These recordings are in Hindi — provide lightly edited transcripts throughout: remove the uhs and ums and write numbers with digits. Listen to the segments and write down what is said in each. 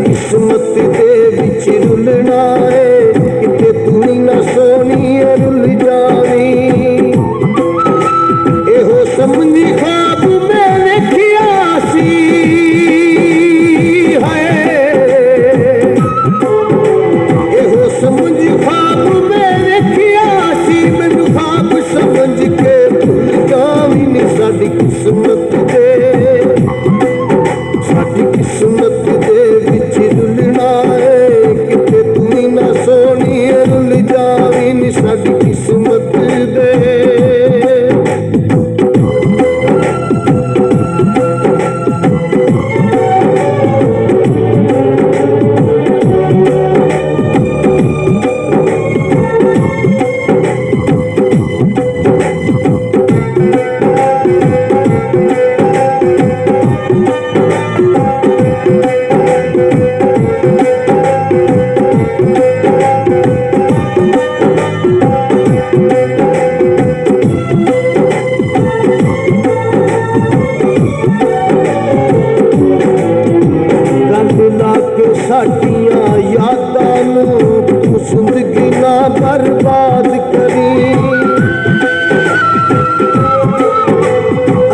किस्मत दे विच रुलना है किते तू ही ना सोनी रुल जावी एहो समझी ख्वाब में वेखिया सी है एहो समझी ख्वाब में वेखिया सी मैनू ख्वाब समझ के भुल जावी नी साडी किस्मत दे साडी किस्मत दे विच रुलना है किते तू ही ना सोनी रुल जावी नी साडी किस्मत दे साडियां यादां नूं तू जिंदगी ना बर्बाद करी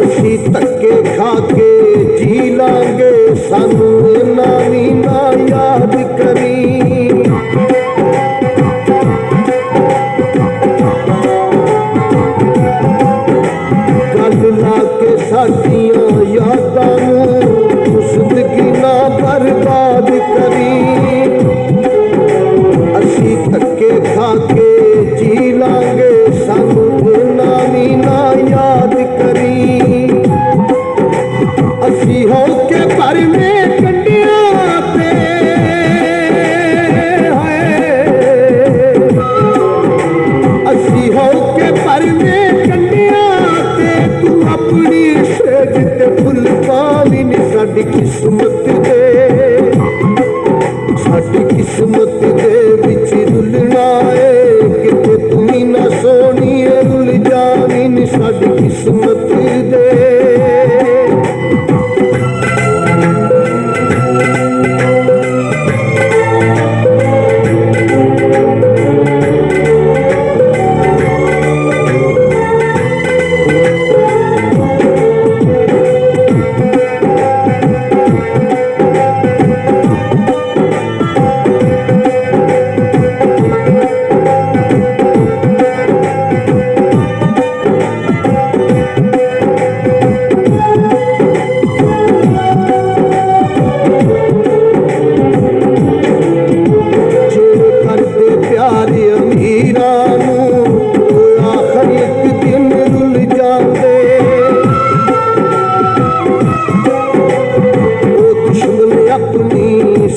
असी धक्के खा के जी लांगे सानू इन्ना भी ना याद करी गल ला के साडियां यादां नूं तू जिंदगी ना बर्बाद करी असी धक्के खा के जी लांगे सानू इन्ना भी ना याद करी असी हो के पर में कंडियां पे असी हो के पर में कंडियां ते तू अपनी सेज ते फुल पावी नी साडी किस्मत दे साडी किस्मत दे विच रुलना है किते तू ही ना सोनी रुल जावी नी साडी किस्मत दे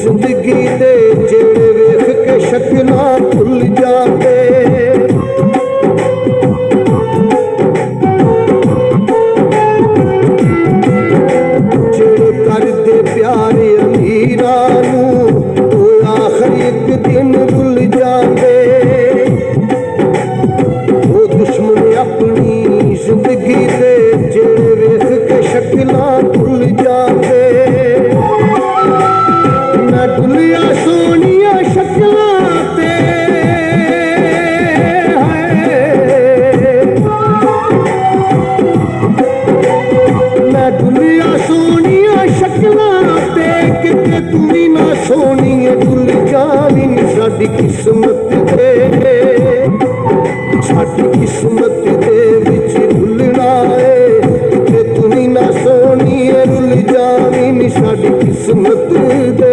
जिंदगी दे जेड़े वेख के शक्ला भुल जाते जेड़े करदे प्यारे अमीरा नूं ओ आखिर एक दिन रुल जाते ओ दुश्मन अपनी जिंदगी दे जेड़े वेख के शक्ला भुल जाते दुनिया सोनिया शक्लां ते मैं दुनिया सोनिया शक्लां ते किते तू भी ना सोनी भुल जावी नी साडी किस्मत दे साडी किस्मत दे विच रुलना है किते तू भी ना सोनी रुल जावी नी साडी किस्मत दे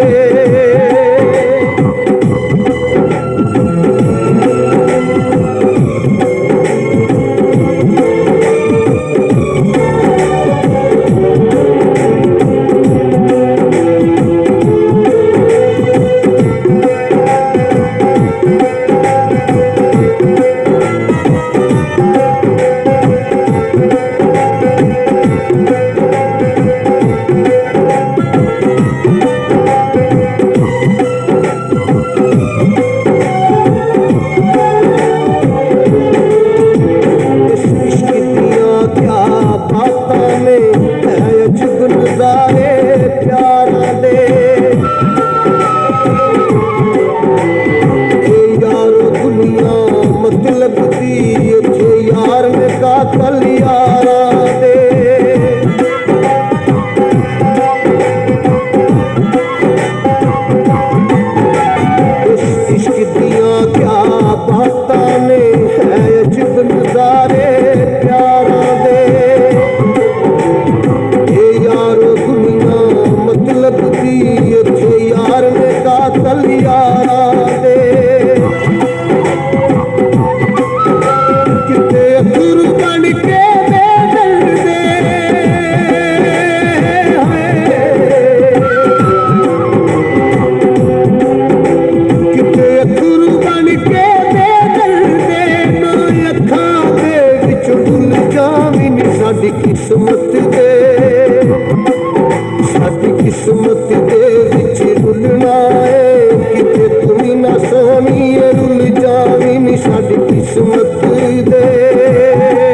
किस्मत दे विच रुलना है किते तू भी ना सोनी रुल जावी नी साडी किस्मत दे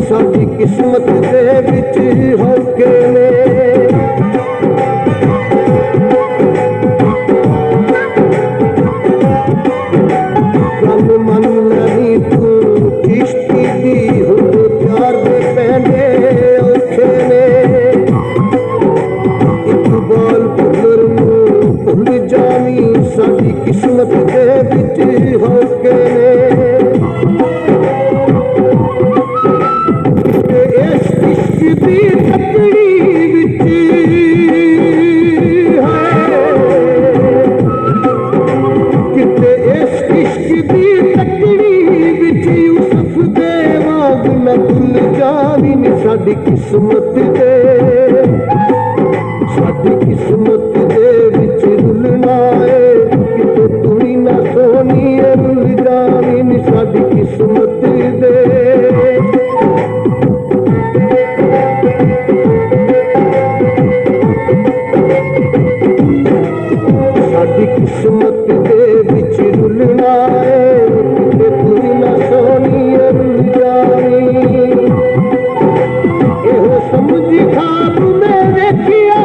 साडी किस्मत दे विच होके ने गल मन लनी तू किश्ती दी हुंद प्यार दे पैंदे औखे ने इकबाल पुत्र नूं भुल जावी साडी किस्मत दे विच होके ने साडी किस्मत दे विच रुलना है किते तू ही ना सोनी रुल जावी नी साडी किस्मत दे साडी किस्मत दे विच रुलना है किते तू ही ना सोनी रुल जावी समझी खाब में देखिया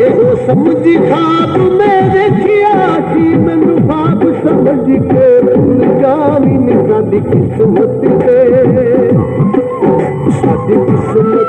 एहो समझी खाब में देखिया मैनू खाब समझ के भूल जावी नी साडी किस्मत दे साडी किस्मत